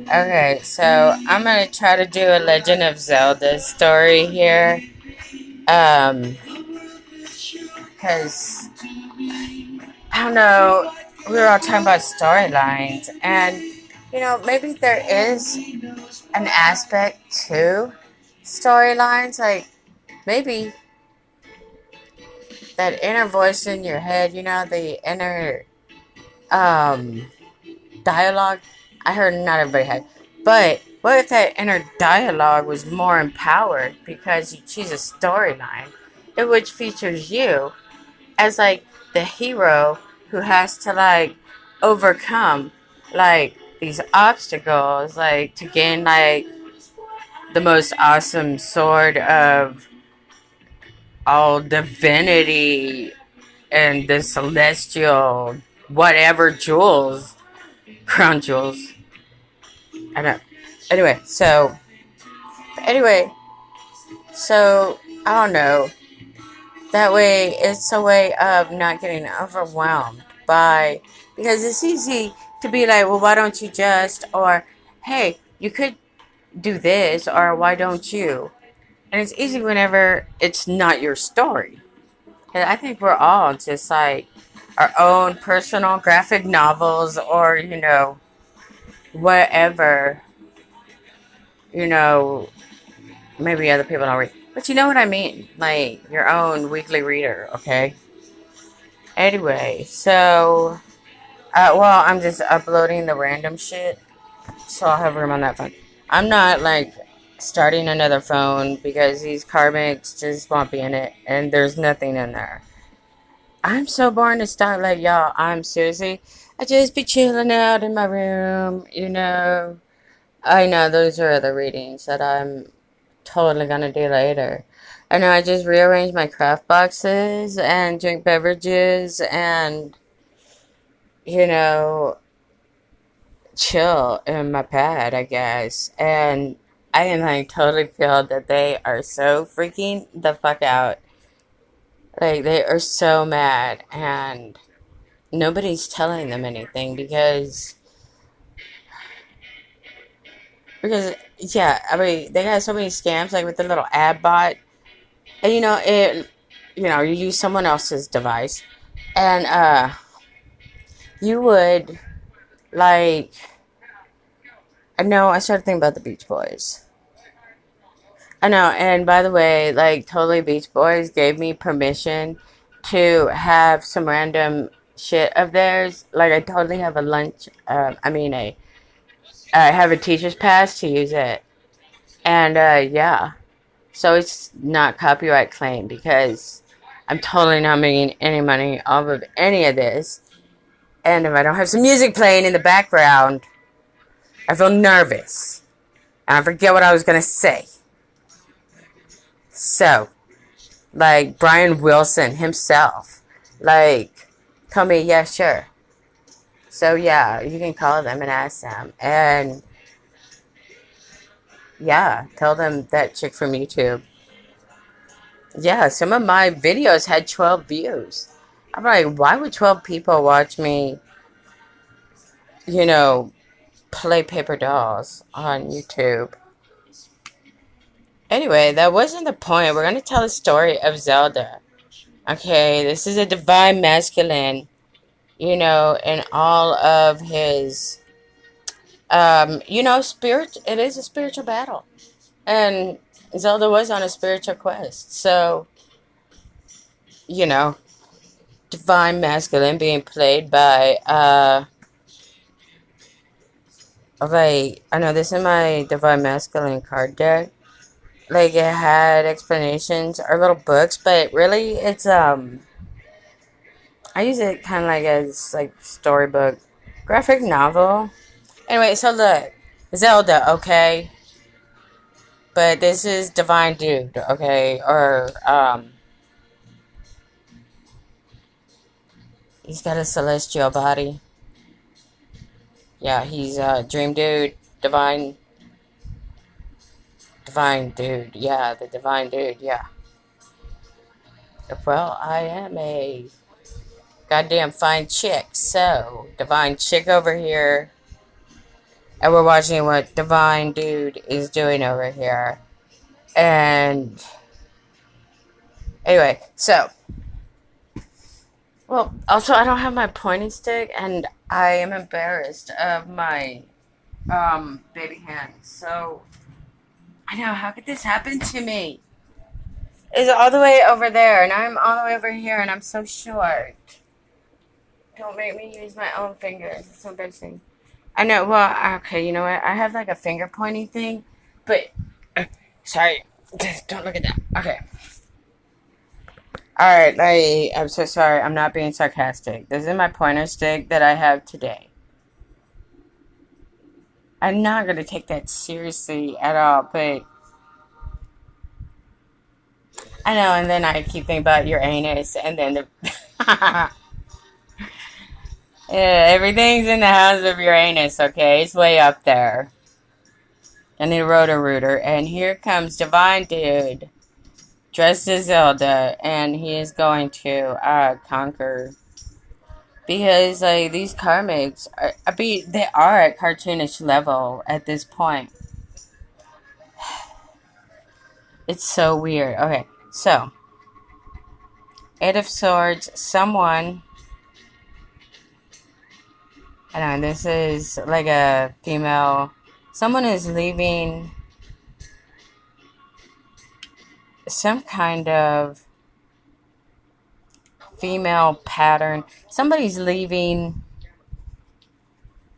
Okay, so I'm gonna try to do a Legend of Zelda story here. Um, cause I don't know, we were all talking about storylines, and maybe there is an aspect to storylines, like maybe that inner voice in your head, the inner um dialogue. I heard not everybody had, but what if that inner dialogue was more empowered because you choose a storyline in which features you as like the hero who has to like overcome like these obstacles like to gain like the most awesome sword of all divinity and the celestial whatever jewels, crown jewels. I don't know. Anyway, so anyway, so I don't know. That way, it's a way of not getting overwhelmed by, because it's easy to be like, well, why don't you just, or hey, you could do this, or why don't you? And it's easy whenever it's not your story. And I think we're all just like our own personal graphic novels, or whatever, you know, maybe other people don't read. But you know what I mean? Like your own weekly reader, okay? Anyway, so, well, I'm just uploading the random shit, so I'll have room on that phone. I'm not, like, starting another phone because these karmics just won't be in it, and there's nothing in there. I'm so boring to start, like, y'all, I'm seriously, I just be chilling out in my room. I know those are other readings that I'm totally gonna do later. I know I just rearranged my craft boxes and drink beverages and you know, chill in my pad, I guess. And I am like totally feel that they are so freaking the fuck out. Like they are so mad and nobody's telling them anything because yeah, I mean they got so many scams like with the little ad bot. And you use someone else's device and you would like I know I started thinking about the Beach Boys. I know, and by the way, like Totally Beach Boys gave me permission to have some random shit of theirs. Like I totally have a lunch. I have a teacher's pass to use it, and yeah, so it's not copyright claim because I'm totally not making any money off of any of this. And if I don't have some music playing in the background, I feel nervous and I forget what I was gonna say. So like Brian Wilson himself, like, told me, yeah, sure. So yeah, you can call them and ask them, and yeah, tell them that chick from YouTube. Yeah, some of my videos had 12 views. I'm like, why would 12 people watch me? You know, play paper dolls on YouTube. Anyway, that wasn't the point. We're gonna tell the story of Zelda. Okay, this is a divine masculine, in all of his spirit. It is a spiritual battle, and Zelda was on a spiritual quest. So, you know, divine masculine being played by like I know this is my divine masculine card deck. Like it had explanations or little books, but really it's. I use it kind of like as like storybook, graphic novel. Anyway, so look, Zelda, okay. But this is Divine Dude, okay? Or, he's got a celestial body. Yeah, he's Dream Dude, Divine Dude. Yeah, the Divine Dude, yeah. Well, I am a goddamn fine chick, so, Divine Chick over here. and we're watching what Divine Dude is doing over here. And anyway, so, well, also I don't have my pointing stick, and I am embarrassed of my baby hands. So I know, how could this happen to me? It's all the way over there, and I'm all the way over here, and I'm so short. Don't make me use my own fingers. It's so embarrassing. I know. Well, okay. You know what? I have like a finger pointing thing, but sorry. Don't look at that. Okay. All right. I'm so sorry. I'm not being sarcastic. This is my pointer stick that I have today. I'm not gonna take that seriously at all, but I know. And then I keep thinking about Uranus, and then the yeah, everything's in the house of Uranus. Okay, it's way up there. I need a rotor-rooter, and here comes Divine Dude, dressed as Zelda, and he is going to conquer. Because like these karmics, they are at cartoonish level at this point. It's so weird. Okay, so Eight of Swords. Someone. I don't know. This is like a female. Someone is leaving some kind of female pattern. Somebody's leaving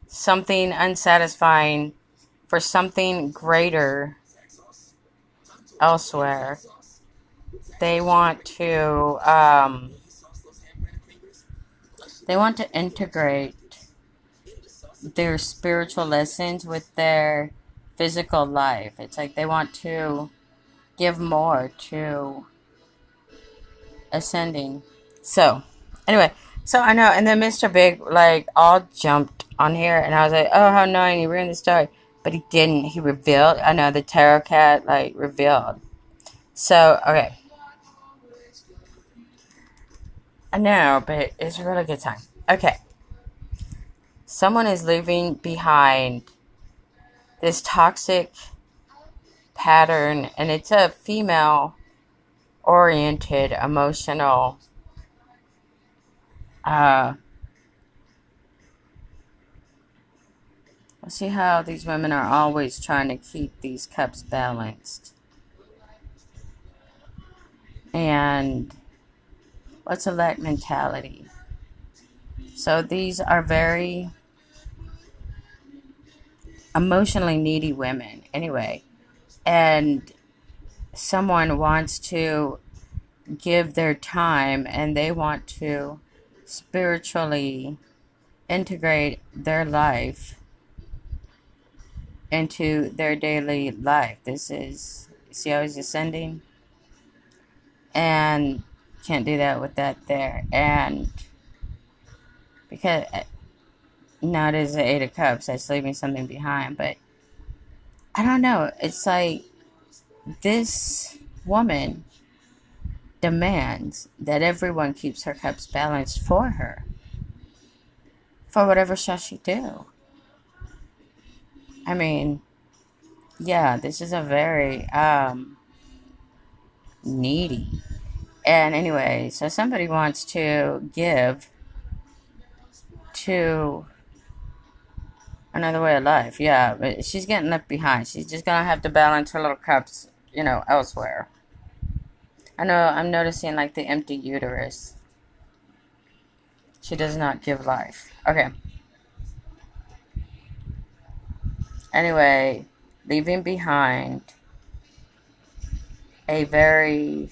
something unsatisfying for something greater elsewhere. They want to integrate their spiritual lessons with their physical life. It's like they want to give more to ascending. So, anyway, so I know, and then Mr. Big, like, all jumped on here, and I was like, oh, how annoying, he ruined the story. But he didn't. He revealed, I know, the tarot cat, like, revealed. So, okay. I know, but it's a really good time. Okay. Someone is leaving behind this toxic pattern, and it's a female-oriented, emotional, let's see how these women are always trying to keep these cups balanced. And what's a lack mentality? So these are very emotionally needy women, anyway. And someone wants to give their time, and they want to spiritually integrate their life into their daily life. This is, see how he's ascending? And can't do that with that there. And because now it is the Eight of Cups, that's leaving something behind. But I don't know. It's like this woman demands that everyone keeps her cups balanced for her. For whatever shall she do? I mean, yeah, this is a very needy. And anyway, so somebody wants to give to another way of life. Yeah, but she's getting left behind. She's just gonna have to balance her little cups, elsewhere. I know, I'm noticing like the empty uterus. She does not give life. Okay. Anyway, leaving behind a very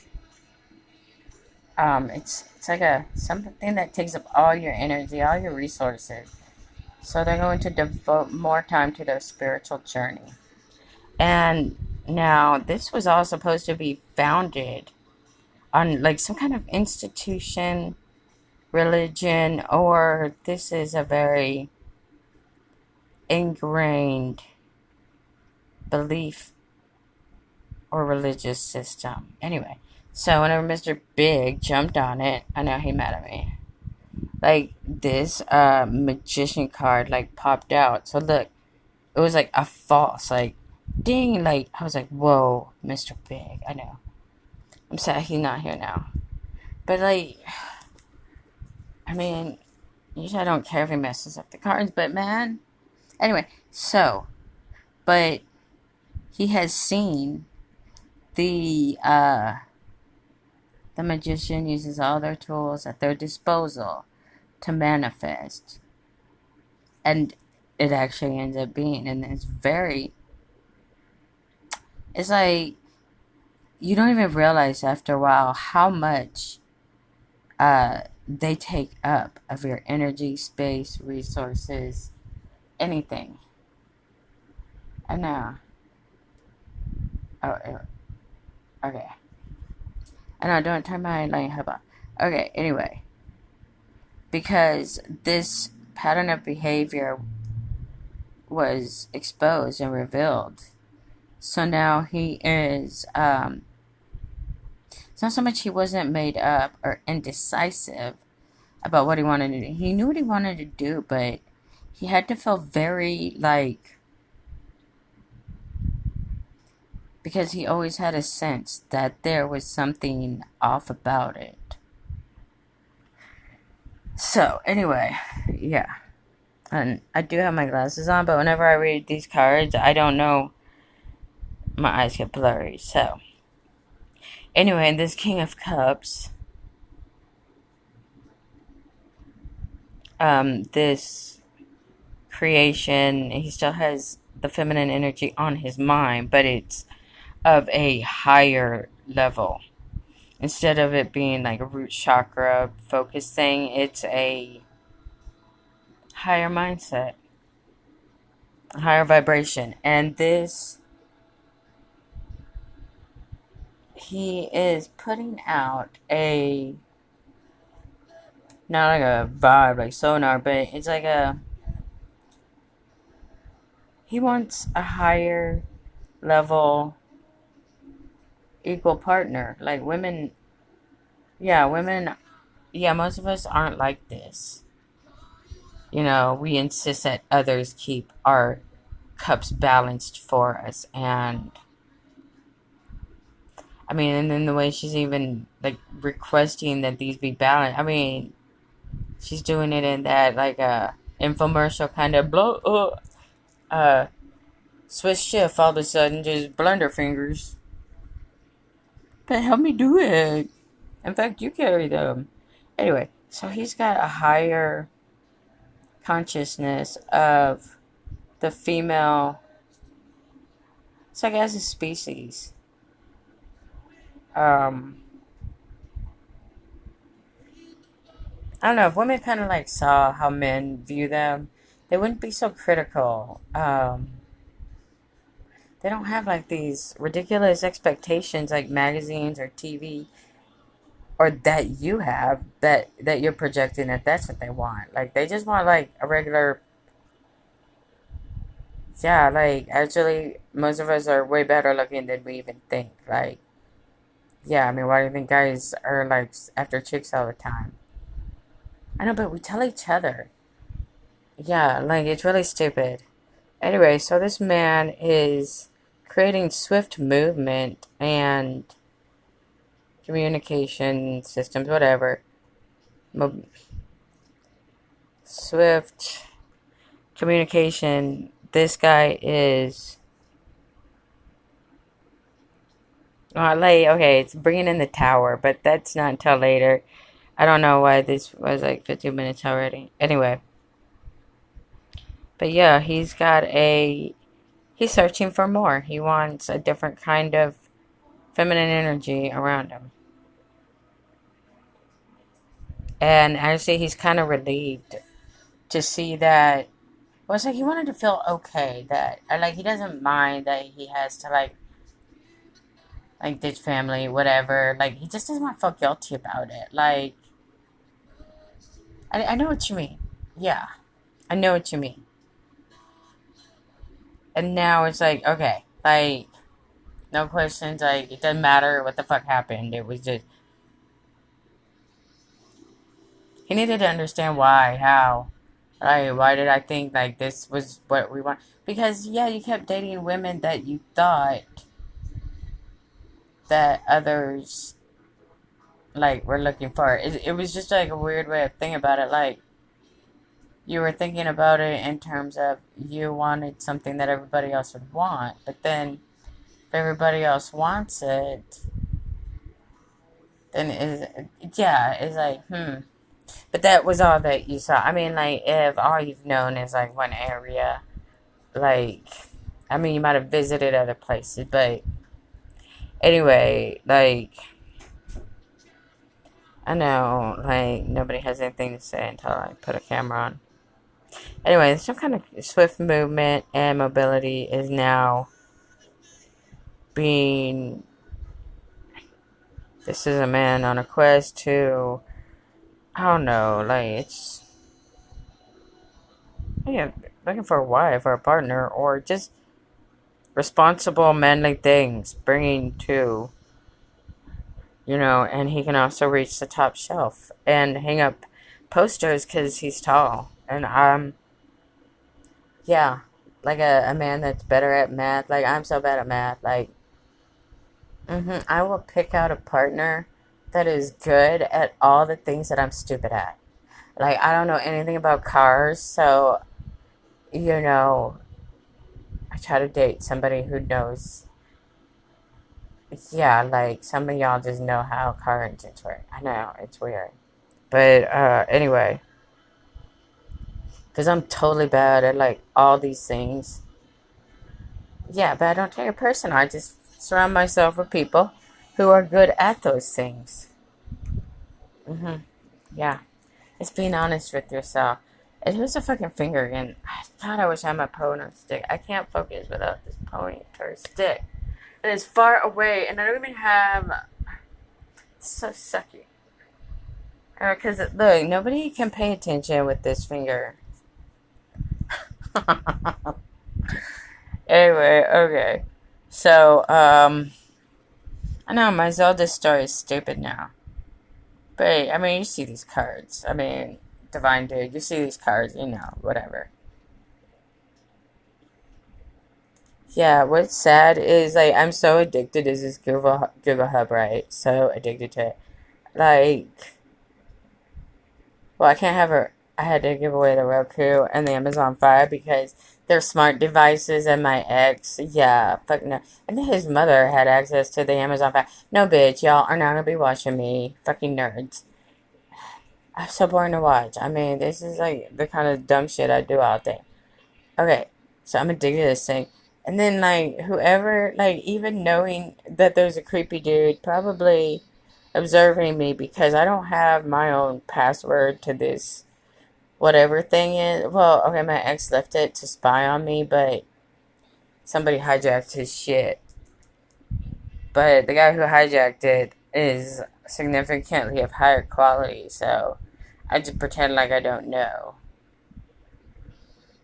it's like something that takes up all your energy, all your resources. So they're going to devote more time to their spiritual journey. And now this was all supposed to be founded on like some kind of institution, religion, or this is a very ingrained belief or religious system. Anyway, so whenever Mr. Big jumped on it, I know he mad at me. Like this magician card like popped out. So look, it was like a false, like, ding, like, I was like, whoa, Mr. Big, I know. I'm sad he's not here now. But, like, I mean, usually I don't care if he messes up the cards, but man. Anyway, so, but he has seen the magician uses all their tools at their disposal to manifest. And it actually ends up being, and it's like, you don't even realize after a while how much they take up of your energy, space, resources, anything. I know. Oh, okay. I know, don't turn my light hub on. Okay, anyway. Because this pattern of behavior was exposed and revealed. So now he is, it's not so much he wasn't made up or indecisive about what he wanted to do. He knew what he wanted to do, but he had to feel very, like, because he always had a sense that there was something off about it. So, anyway, yeah. And I do have my glasses on, but whenever I read these cards, I don't know. My eyes get blurry, so. Anyway, this King of Cups, this creation, he still has the feminine energy on his mind, but it's of a higher level. Instead of it being like a root chakra focused thing, it's a higher mindset, a higher vibration. And this, he is putting out a, not like a vibe like sonar, but it's like he wants a higher level equal partner. Like women, yeah, women, yeah, most of us aren't like this. You know, we insist that others keep our cups balanced for us. And I mean, and then the way she's even like requesting that these be balanced. I mean, she's doing it in that like infomercial kind of switch shift all of a sudden, just blender fingers. But help me do it. In fact, you carry them. Anyway, so he's got a higher consciousness of the female. It's like as a species. Um, I don't know, if women kind of like saw how men view them, they wouldn't be so critical. They don't have like these ridiculous expectations like magazines or TV, or that you have, that you're projecting that that's what they want. Like they just want like a regular. Yeah, like actually most of us are way better looking than we even think. Like, yeah, I mean, why do you think guys are like after chicks all the time? I know, but we tell each other. Yeah, like it's really stupid. Anyway, so this man is creating swift movement and communication systems, whatever. Swift communication. This guy is. Like, okay, it's bringing in the tower, but that's not until later. I don't know why this was like 15 minutes already. Anyway. But yeah, he's searching for more. He wants a different kind of feminine energy around him. And actually, he's kind of relieved to see that. Well, it's like he wanted to feel okay that, like, he doesn't mind that he has to, like ditch family, whatever. Like, he just doesn't want to feel guilty about it. Like, I know what you mean. Yeah, I know what you mean. And now it's like, okay, like, no questions. Like, it doesn't matter what the fuck happened. It was just, he needed to understand why, how. Like, why did I think like this was what we want? Because yeah, you kept dating women that you thought that others like were looking for. It was just like a weird way of thinking about it. Like you were thinking about it in terms of you wanted something that everybody else would want, but then if everybody else wants it, then yeah, it's like But that was all that you saw. I mean, like if all you've known is like one area, like I mean, you might have visited other places, but anyway, like I know, like nobody has anything to say until I put a camera on. Anyway, some kind of swift movement and mobility is now being. This is a man on a quest to. I don't know, like it's. Yeah, looking for a wife or a partner or just responsible, manly things, bringing to. And he can also reach the top shelf and hang up posters because he's tall. And yeah, like a man that's better at math. Like I'm so bad at math. Like, I will pick out a partner that is good at all the things that I'm stupid at. Like I don't know anything about cars, so you know, I try to date somebody who knows. Yeah, like some of y'all just know how car engines work. I know it's weird, but anyway, because I'm totally bad at like all these things. Yeah, but I don't take it personal. I just surround myself with people who are good at those things. Yeah, it's being honest with yourself. And here's a fucking finger again. God, I wish I had my pointer stick. I can't focus without this pointer stick. It is far away, and I don't even have. It's so sucky. Because look, nobody can pay attention with this finger. Anyway, okay. So, I know my Zelda story is stupid now. But, I mean, you see these cards. I mean, Divine Dude, you see these cards, whatever. Yeah, what's sad is, like, I'm so addicted to this Google Hub, right? So addicted to it. Like, well, I can't have her. I had to give away the Roku and the Amazon Fire because they're smart devices, and my ex, yeah, fuck no. And then his mother had access to the Amazon Fire. No, bitch, y'all are not gonna be watching me. Fucking nerds. I'm so boring to watch. I mean, this is like the kind of dumb shit I do out there. Okay, so I'm addicted to this thing. And then, like, whoever, like, even knowing that there's a creepy dude probably observing me because I don't have my own password to this whatever thing is. Well, okay, my ex left it to spy on me, but somebody hijacked his shit. But the guy who hijacked it is significantly of higher quality, so I just pretend like I don't know.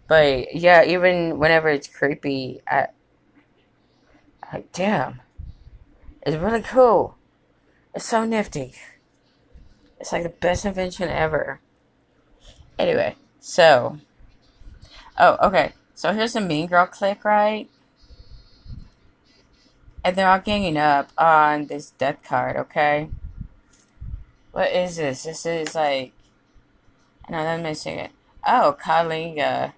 But yeah, even whenever it's creepy, I like, damn, it's really cool. It's so nifty. It's like the best invention ever. Anyway, so, oh, okay. So here's a Mean Girl click, right? And they're all ganging up on this death card, okay? What is this? This is like, no, I'm missing it. Oh, Kalinga.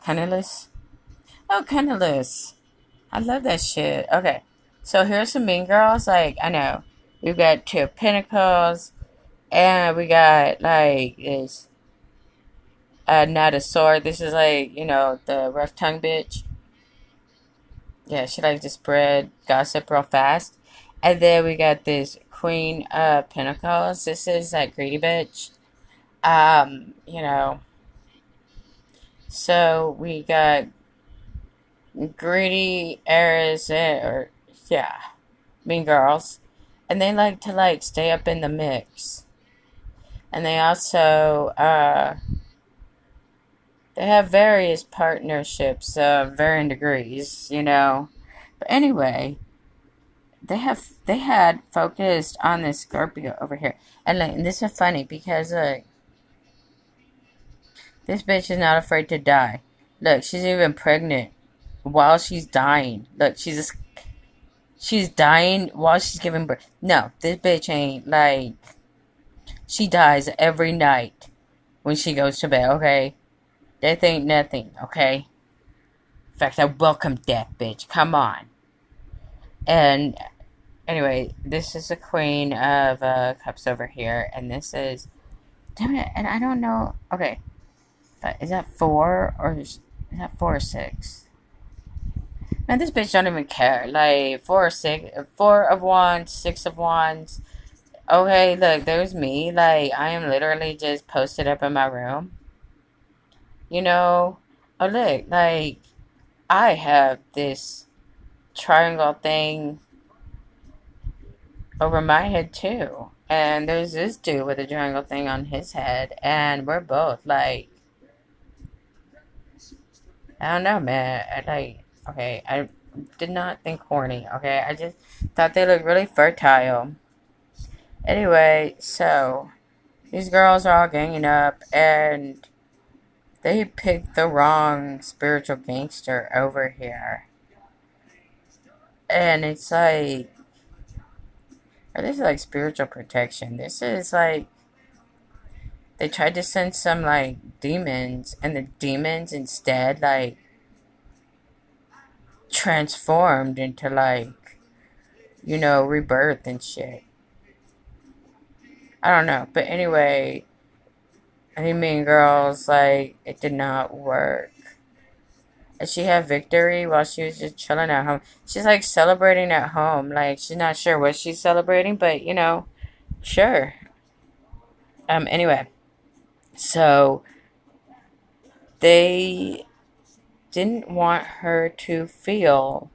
Cunniless? Oh, Cunniless. I love that shit. Okay, so here's some Mean Girls. Like, I know. We've got Two of Pentacles, and we got, like, this, not a sword. This is, like, the rough tongue bitch. Yeah, she likes to spread gossip real fast. And then we got this Queen of Pentacles. This is that greedy bitch. Um, you know, so we got greedy heirs, or yeah, mean girls, and they like to like stay up in the mix. And they also they have various partnerships of varying degrees. But anyway, they had focused on this Scorpio over here, and, like, and this is funny because This bitch is not afraid to die. Look, she's even pregnant while she's dying. Look, she's dying while she's giving birth. No, this bitch ain't like she dies every night when she goes to bed. Okay, death ain't nothing. Okay. In fact, I welcome death, bitch. Come on. And anyway, this is the Queen of Cups over here, and this is. Damn it! And I don't know. Okay, is that 4 or is that 4 or 6? Man, this bitch don't even care. Like 4 or 6, 4 of wands, 6 of wands. Okay, look, there's me. Like I am literally just posted up in my room. You know. Oh look, like I have this triangle thing over my head too. And there's this dude with a triangle thing on his head, and we're both like, I don't know, man. Okay, I did not think horny. Okay, I just thought they looked really fertile. Anyway, so these girls are all ganging up, and they picked the wrong spiritual gangster over here. And it's like, or this is like spiritual protection. This is like, they tried to send some like demons, and the demons instead like transformed into like, rebirth and shit. I don't know. But anyway, I think Mean Girls, like, it did not work. And she had victory while she was just chilling at home. She's like celebrating at home. Like, she's not sure what she's celebrating, but sure. Anyway, so they didn't want her to feel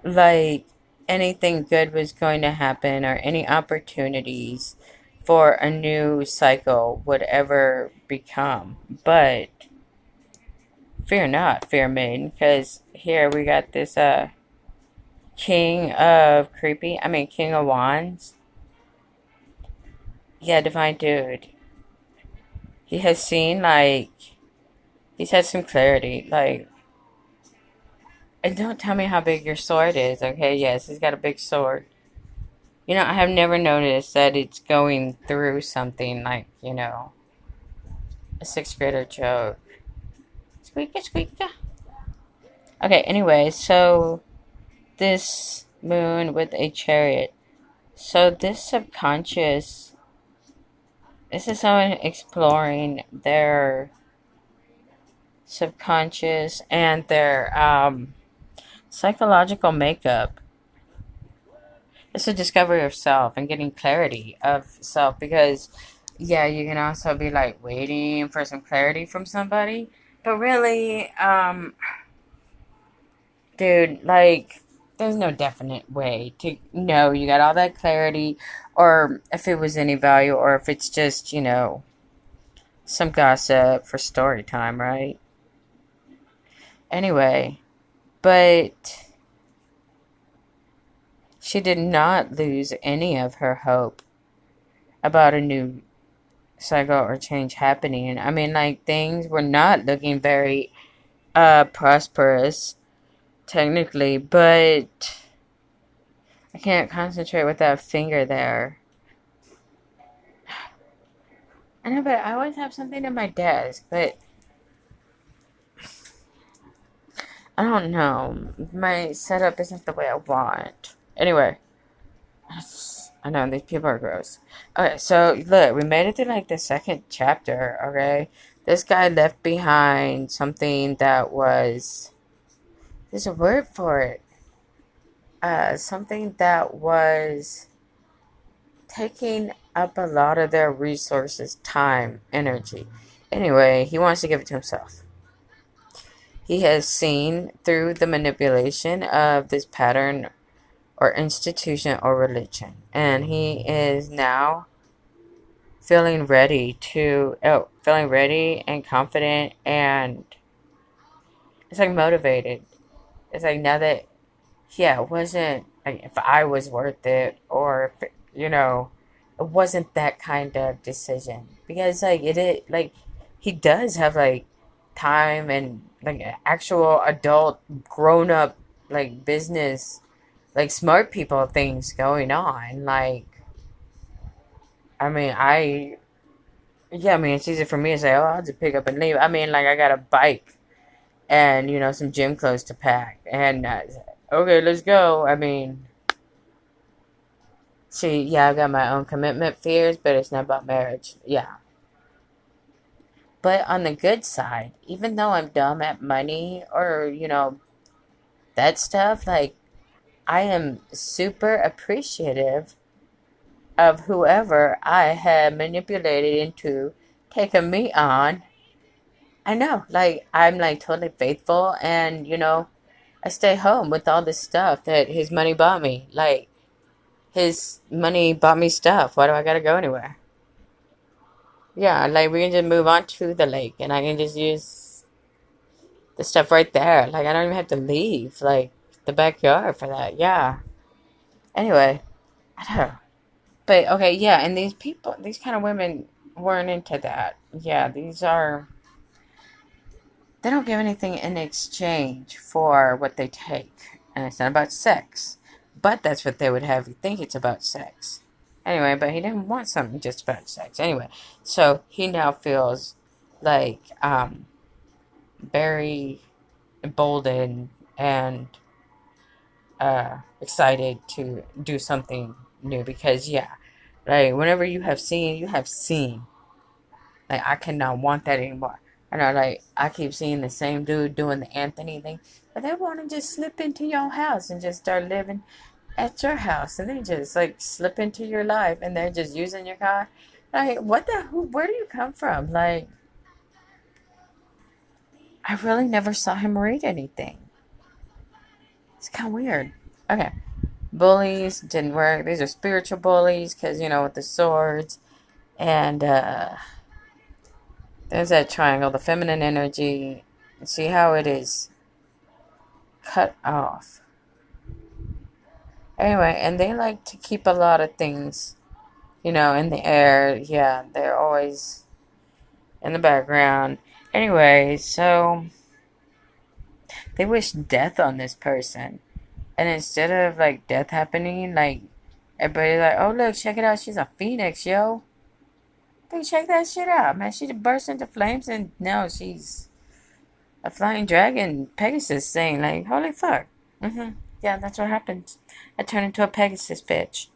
like anything good was going to happen or any opportunities for a new cycle would ever become. But fear not, fair maiden, because here we got this king of wands. Yeah, divine dude. He has seen like he's had some clarity. Like, and don't tell me how big your sword is, okay? Yes, he's got a big sword. I have never noticed that it's going through something like, a sixth grader joke. Squeaky, squeaky. Okay, anyway, so this moon with a chariot. So this is someone exploring their subconscious and their psychological makeup. It's a discovery of self and getting clarity of self, because yeah, you can also be like waiting for some clarity from somebody, but really, dude, like there's no definite way to know you got all that clarity, or if it was any value, or if it's just some gossip for story time, right? Anyway, but she did not lose any of her hope about a new cycle or change happening. I mean, like, things were not looking very prosperous technically, but I can't concentrate with that finger there. I know, but I always have something in my desk, but I don't know. My setup isn't the way I want. Anyway, I know these people are gross. Okay, so look, we made it through like the second chapter. Okay, this guy left behind something that was. There's a word for it. Something that was taking up a lot of their resources, time, energy. Anyway, he wants to give it to himself. He has seen through the manipulation of this pattern or institution or religion, and he is now feeling ready and confident, and it's like motivated. It's like now that, yeah, it wasn't like if I was worth it, or if it wasn't that kind of decision, because like it is like he does have like time and like actual adult grown up like business like smart people things going on. Like I mean I yeah, I mean it's easy for me to say, oh, I'll just pick up and leave. I mean like I got a bike and some gym clothes to pack and okay, let's go. I mean, see, yeah, I got my own commitment fears, but it's not about marriage. Yeah. But on the good side, even though I'm dumb at money or, that stuff, like, I am super appreciative of whoever I had manipulated into taking me on. I know, like, I'm like totally faithful and, I stay home with all this stuff that his money bought me. Like, his money bought me stuff. Why do I gotta go anywhere? Yeah, like, we can just move on to the lake and I can just use the stuff right there. Like, I don't even have to leave, like, the backyard for that. Yeah. Anyway, I don't know. But, okay, yeah, and these people, these kind of women weren't into that. Yeah, they don't give anything in exchange for what they take. And it's not about sex. But that's what they would have you think it's about sex. Anyway, but he didn't want something just about sex. Anyway, so he now feels like very emboldened and excited to do something new because yeah, like whenever you have seen. Like I cannot want that anymore. I know, like I keep seeing the same dude doing the Anthony thing, but they want to just slip into your house and just start living at your house, and they just like slip into your life, and they're just using your car. Like what the? Who? Where do you come from? Like I really never saw him read anything. It's kind of weird. Okay. Bullies didn't work. These are spiritual bullies because, with the swords. And there's that triangle, the feminine energy. See how it is cut off. Anyway, and they like to keep a lot of things, in the air. Yeah, they're always in the background. Anyway, so they wish death on this person. And instead of like death happening, like everybody like, oh look, check it out, she's a phoenix, yo. Hey, check that shit out, man. She burst into flames and now she's a flying dragon Pegasus thing. Like, holy fuck. Yeah, that's what happened. I turned into a Pegasus bitch.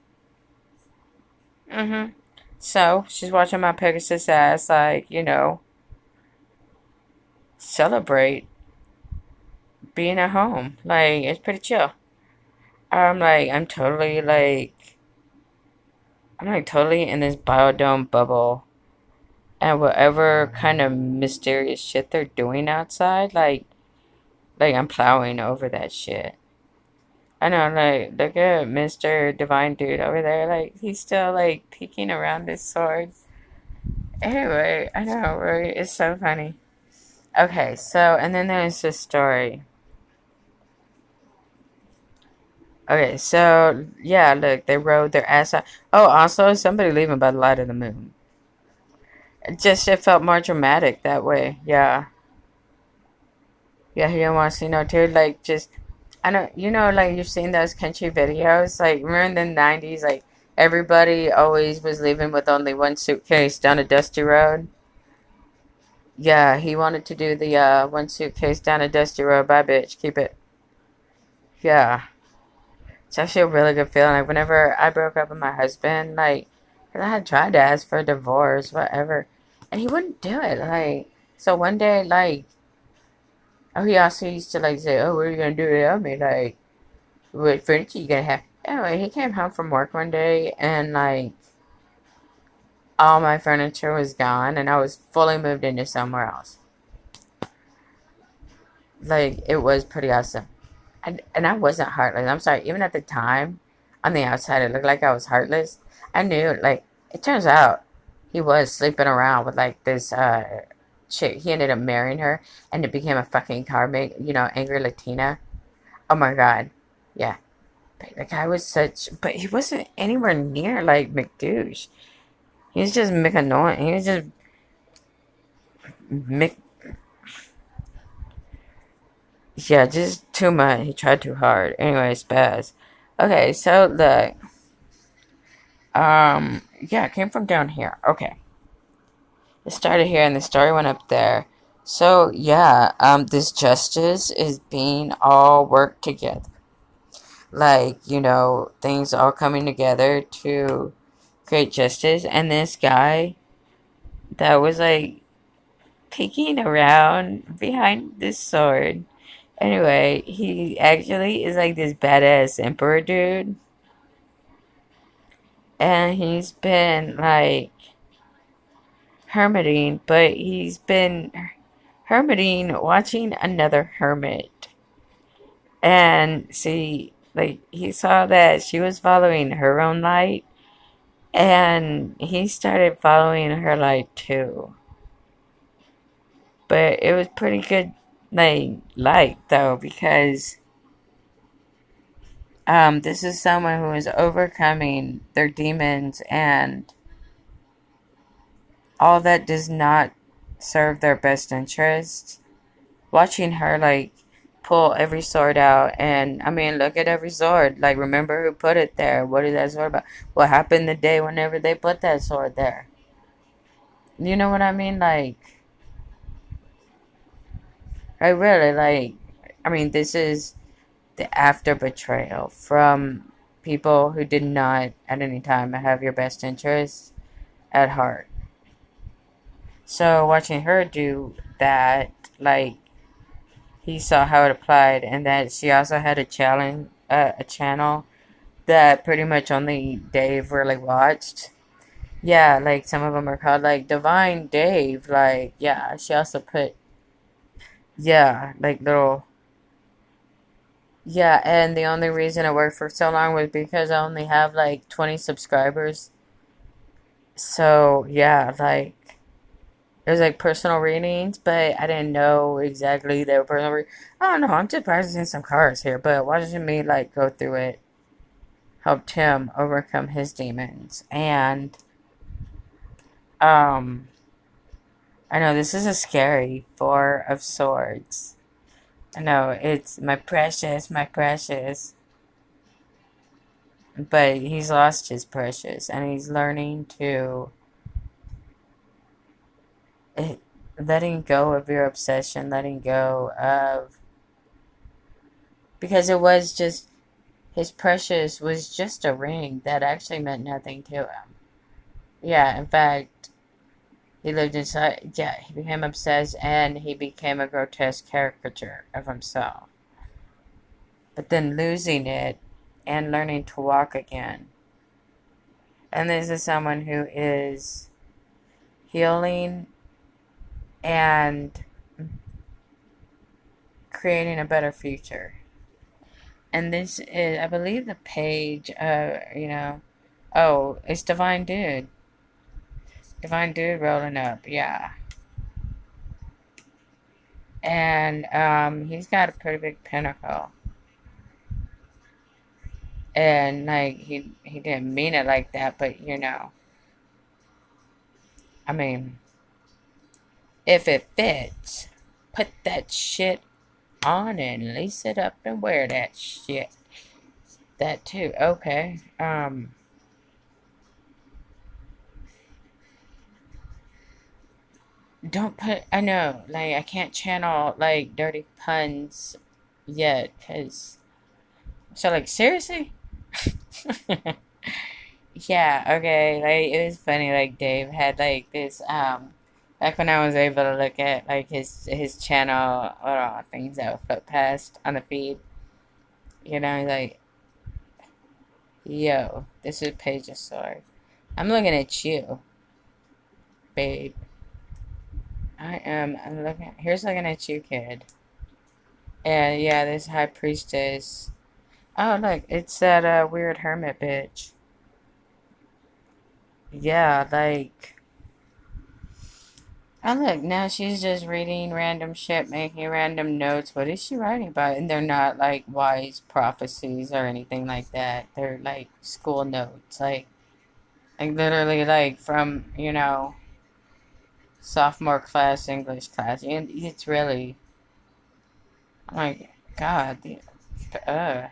So she's watching my Pegasus ass, like, celebrate being at home. Like, it's pretty chill. I'm like, I'm like totally in this biodome bubble. And whatever kind of mysterious shit they're doing outside, like I'm plowing over that shit. I know, like, look at Mr. Divine Dude over there. Like, he's still, like, peeking around his sword. Anyway, I know, right? It's so funny. Okay, so, and then there's this story. Okay, so, yeah, look, they rode their ass out. Oh, also, somebody leaving by the light of the moon. It felt more dramatic that way. Yeah. Yeah, you don't want to see no tears. Like, just, I don't, like, you've seen those country videos. Like, remember in the 90s, like, everybody always was leaving with only one suitcase down a dusty road? Yeah, he wanted to do the one suitcase down a dusty road. Bye, bitch. Keep it. Yeah. It's actually a really good feeling. Like, whenever I broke up with my husband, like, 'cause I had tried to ask for a divorce, whatever, and he wouldn't do it. Like, so one day, like, oh, he also used to, like, say, oh, what are you going to do without me? Like, what furniture you going to have? Anyway, he came home from work one day, and, like, all my furniture was gone, and I was fully moved into somewhere else. Like, it was pretty awesome. And I wasn't heartless. I'm sorry, even at the time, on the outside, it looked like I was heartless. I knew, like, it turns out he was sleeping around with, like, this chick. He ended up marrying her, and it became a fucking karmic, angry Latina. Oh my god. Yeah. But the guy was but he wasn't anywhere near, like, McDouche. He was just McAnnoying. He was just Mick, yeah, just too much. He tried too hard. Anyway, spaz. Okay, so yeah, it came from down here. Okay, it started here, and the story went up there. So yeah, this justice is being all worked together. Like, things all coming together to create justice. And this guy that was like peeking around behind this sword. Anyway, he actually is like this badass emperor dude. And he's been like hermiting, but he's been hermiting watching another hermit. And see, like, he saw that she was following her own light, and he started following her light too. But it was pretty good, like, light though, because this is someone who is overcoming their demons, and all that does not serve their best interest. Watching her, like, pull every sword out, and I mean, look at every sword. Like, remember who put it there? What is that sword about? What happened the day whenever they put that sword there? You know what I mean? Like, I really, like, I mean, this is the after betrayal from people who did not at any time have your best interests at heart. So watching her do that, like, he saw how it applied, and that she also had a channel that pretty much only Dave really watched. Yeah, like some of them are called like Divine Dave. Like, yeah, she also put, yeah, like little, yeah, and the only reason it worked for so long was because I only have like 20 subscribers. So, yeah, like, it was like personal readings, but I didn't know exactly they were personal I don't know, I'm just practicing some cards here, but watching me like go through it helped him overcome his demons. And um I know this is a scary Four of Swords. I know it's my precious, but he's lost his precious, and he's learning to it, letting go of your obsession, letting go of, because it was just, his precious was just a ring that actually meant nothing to him. Yeah, in fact, he lived inside, yeah, he became obsessed, and he became a grotesque caricature of himself. But then losing it and learning to walk again. And this is someone who is healing and creating a better future. And this is, I believe, the page, oh, it's Divine Dude. Divine Dude rolling up, yeah. And he's got a pretty big pinnacle. And like he didn't mean it like that, but I mean, if it fits, put that shit on and lace it up and wear that shit. That too. Okay. Don't put. I know. Like, I can't channel like dirty puns yet, cause. So, like, seriously. Yeah. Okay. Like, it was funny. Like, Dave had like this. Back when I was able to look at like his channel, things that would flip past on the feed. Like, yo, this is Page of Sword. I'm looking at you, babe. I'm looking. Here's looking at you, kid. And yeah, this high priestess. Oh, look, it's that weird hermit bitch. Yeah, like. Oh, look, now she's just reading random shit, making random notes. What is she writing about? And they're not like wise prophecies or anything like that. They're like school notes, like literally, like from sophomore class, English class. And it's really, oh my God. I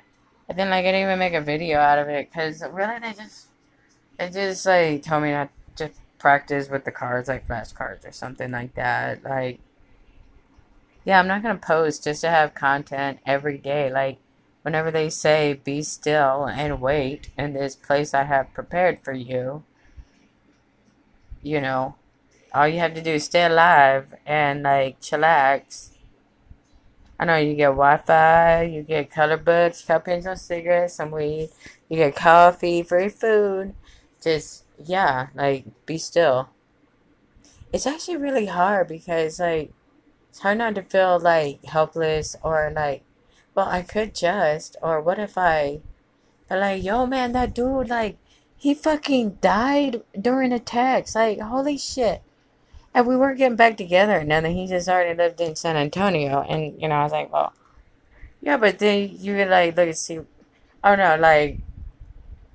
didn't like, I didn't even make a video out of it because really they just like told me not to practice with the cards, like flashcards or something like that. Like, yeah, I'm not gonna post just to have content every day. Like, whenever they say be still and wait in this place I have prepared for you, you know, all you have to do is stay alive and like chillax. I know you get Wi-Fi, you get color books, cut pencils, cigarettes, some weed, you get coffee, free food. Just yeah, like be still. It's actually really hard because like it's hard not to feel like helpless or like, well, I could just, or what if I, but like, yo, man, that dude, like, he fucking died during attacks. Like, holy shit. And we weren't getting back together and then he just already lived in San Antonio. And, I was like, well, yeah, but then you would like, look and see, oh no, like,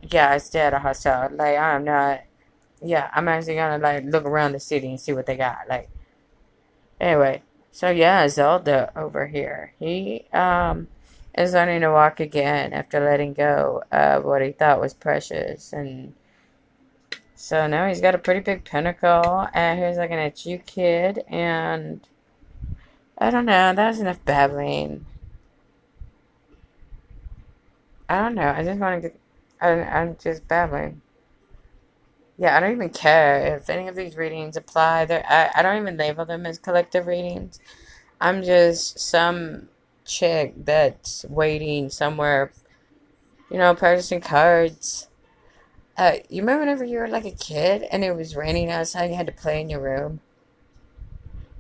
yeah, I stay at a hotel. Like, I'm not, yeah, I'm actually gonna like look around the city and see what they got. Like, anyway, so yeah, Zelda over here. He is learning to walk again after letting go of what he thought was precious. And so now he's got a pretty big pinnacle and he's looking at you, kid, and I don't know, that was enough babbling. I don't know, I just want to get I'm just babbling. Yeah, I don't even care if any of these readings apply. I don't even label them as collective readings. I'm just some chick that's waiting somewhere, practicing cards. You remember whenever you were like a kid and it was raining outside and you had to play in your room?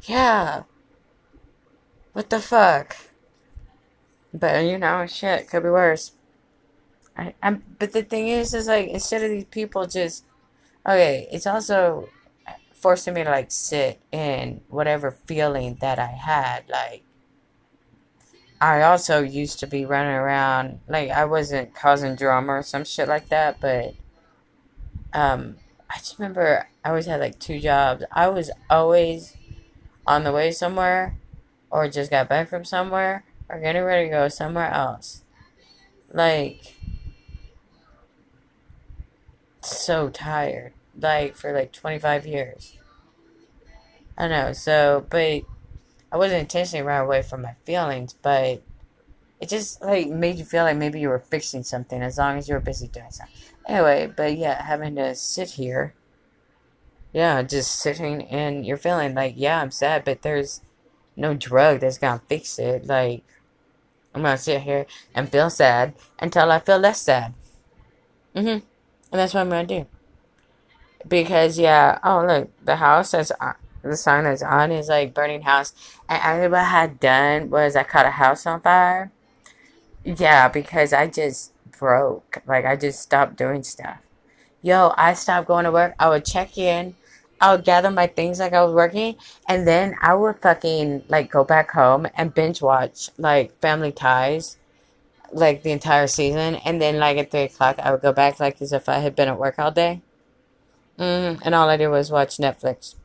Yeah. What the fuck? But shit, could be worse. But the thing is like instead of these people just okay, it's also forcing me to like sit in whatever feeling that I had. Like I also used to be running around like I wasn't causing drama or some shit like that, but I just remember I always had like two jobs. I was always on the way somewhere or just got back from somewhere or getting ready to go somewhere else. Like so tired. Like for like 25 years. I know. So, but I wasn't intentionally running away from my feelings, but it just like made you feel like maybe you were fixing something as long as you were busy doing something. Anyway, but yeah, having to sit here, yeah, just sitting and you're feeling like, yeah, I'm sad, but there's no drug that's gonna fix it. Like, I'm gonna sit here and feel sad until I feel less sad. And that's what I'm gonna do. Because, yeah, oh, look, the sign that's on is like burning house. And actually, what I had done was I caught a house on fire. Yeah, because I just broke. Like, I just stopped doing stuff. Yo, I stopped going to work. I would check in. I would gather my things like I was working. And then I would fucking, like, go back home and binge watch, like, Family Ties, like, the entire season. And then, like, at 3 o'clock, I would go back, like, as if I had been at work all day. And all I did was watch Netflix.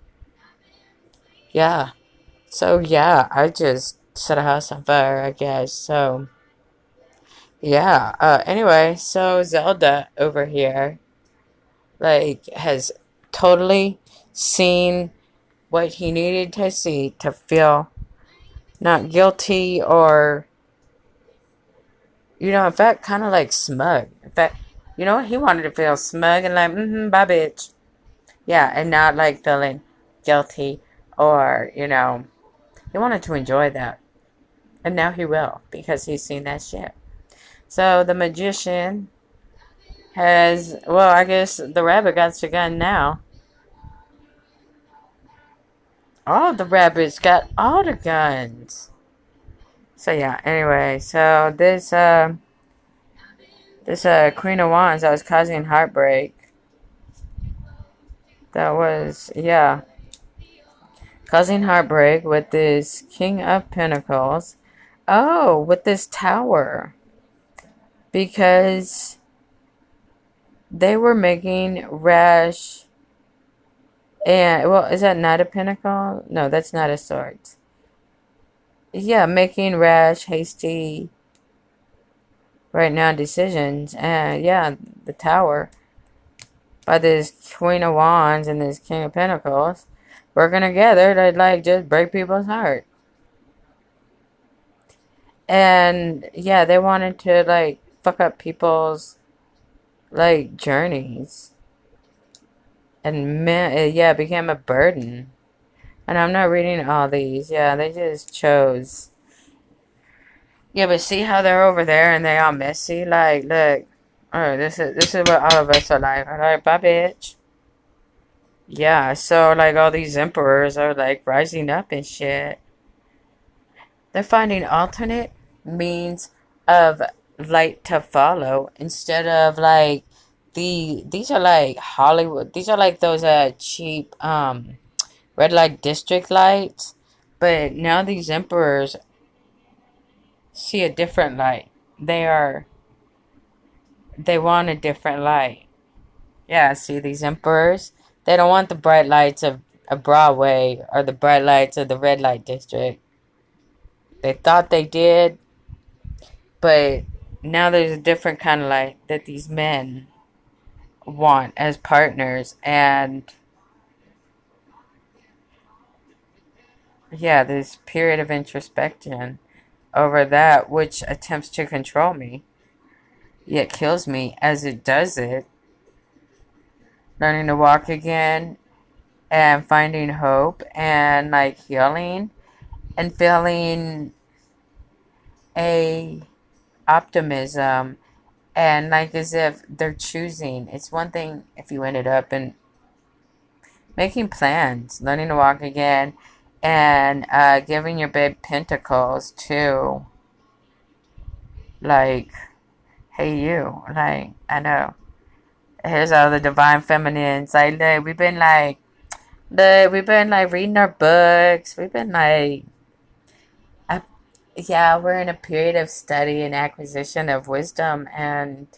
Yeah. So, yeah, I just set a house on fire, I guess. So, yeah. Anyway, so Zelda over here, like, has totally seen what he needed to see to feel not guilty or, in fact, kind of like smug. In fact, he wanted to feel smug and like, bye, bitch. Yeah, and not like feeling guilty or, he wanted to enjoy that. And now he will because he's seen that shit. So the magician has, well, I guess the rabbit got the gun now. All the rabbits got all the guns. So yeah, anyway, so this Queen of Wands that was causing heartbreak. That was, yeah, causing heartbreak with this King of Pentacles. Oh, with this Tower. Because they were making rash And, well, is that not a pentacle? No, that's not a sword. Yeah, making rash, hasty, right now decisions. And yeah, the tower by this Queen of Wands and this King of Pentacles working together to like just break people's heart. And yeah, they wanted to like fuck up people's like journeys. And man, yeah, it became a burden. And I'm not reading all these. Yeah, they just chose. Yeah, but see how they're over there and they all messy? Like, look. Oh, this is what all of us are like. Alright, bye bitch. Yeah, so like all these emperors are like rising up and shit. They're finding alternate means of light to follow instead of like these are like Hollywood. These are like those cheap red light district lights. But now these emperors see a different light. They want a different light. Yeah, see these emperors? They don't want the bright lights of Broadway or the bright lights of the red light district. They thought they did, but now there's a different kind of light that these men want as partners. And yeah, this period of introspection over that which attempts to control me, yet kills me as it does it. Learning to walk again and finding hope and like healing and feeling a optimism and like as if they're choosing. It's one thing if you ended up in making plans, learning to walk again, and giving your big pentacles to like, hey you, like I know. Here's all the divine feminines. Like, look, we've been like reading our books. We've been like, uh, yeah, we're in a period of study and acquisition of wisdom, and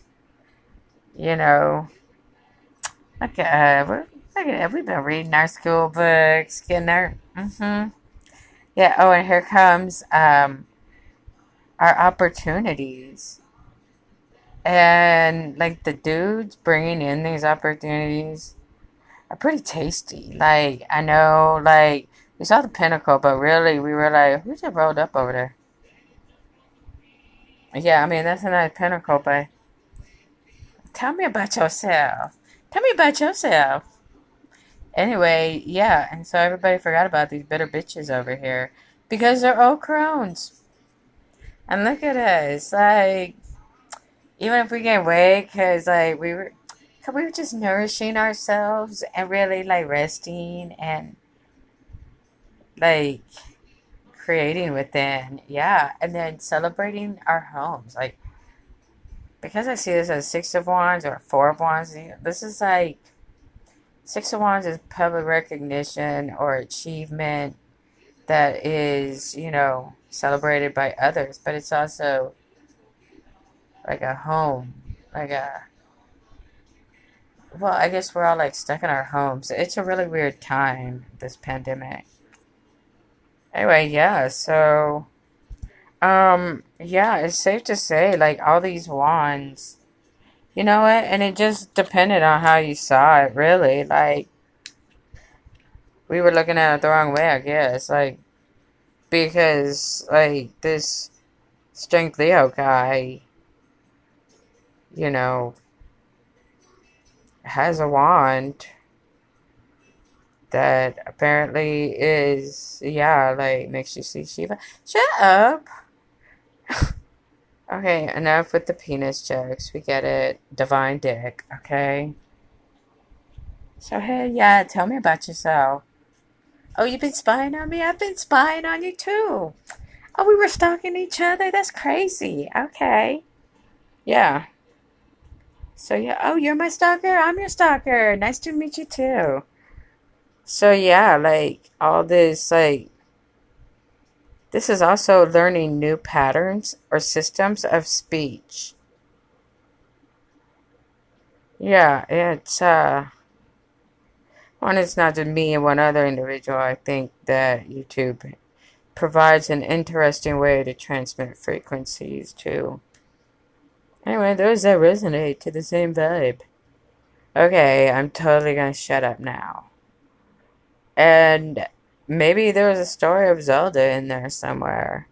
you know, we've been reading our school books, getting our, yeah. Oh, and here comes our opportunities, and like the dudes bringing in these opportunities are pretty tasty. Like I know, like we saw the pinnacle, but really we were like, who just rolled up over there? Yeah, I mean that's a nice pinnacle, but tell me about yourself. Tell me about yourself. Anyway, yeah, and so everybody forgot about these bitter bitches over here because they're all crones. And look at us, like even if we gain weight, cause like cause we were just nourishing ourselves and really like resting and like creating within, yeah, and then celebrating our homes, like because I see this as Six of Wands or Four of Wands. This is like Six of Wands is public recognition or achievement that is, celebrated by others, but it's also like a home, like a, well, I guess we're all like stuck in our homes. It's a really weird time, this pandemic. Anyway, yeah, so, yeah, it's safe to say, like, all these wands, you know what? And it just depended on how you saw it, really. Like, we were looking at it the wrong way, I guess. Like, because, like, this Strength Leo guy, you know, has a wand that apparently is, yeah, like, makes you see Shiva. Shut up! Okay, enough with the penis jokes. We get it. Divine dick, okay? So, hey, yeah, tell me about yourself. Oh, you've been spying on me? I've been spying on you too. Oh, we were stalking each other? That's crazy. Okay. Yeah. So, yeah. Oh, you're my stalker? I'm your stalker. Nice to meet you too. So, yeah, like, all this, like, this is also learning new patterns or systems of speech. Yeah, it's, When it's not just me and one other individual, I think that YouTube provides an interesting way to transmit frequencies too. Anyway, those that resonate to the same vibe. Okay, I'm totally gonna shut up now. And maybe there was a story of Zelda in there somewhere.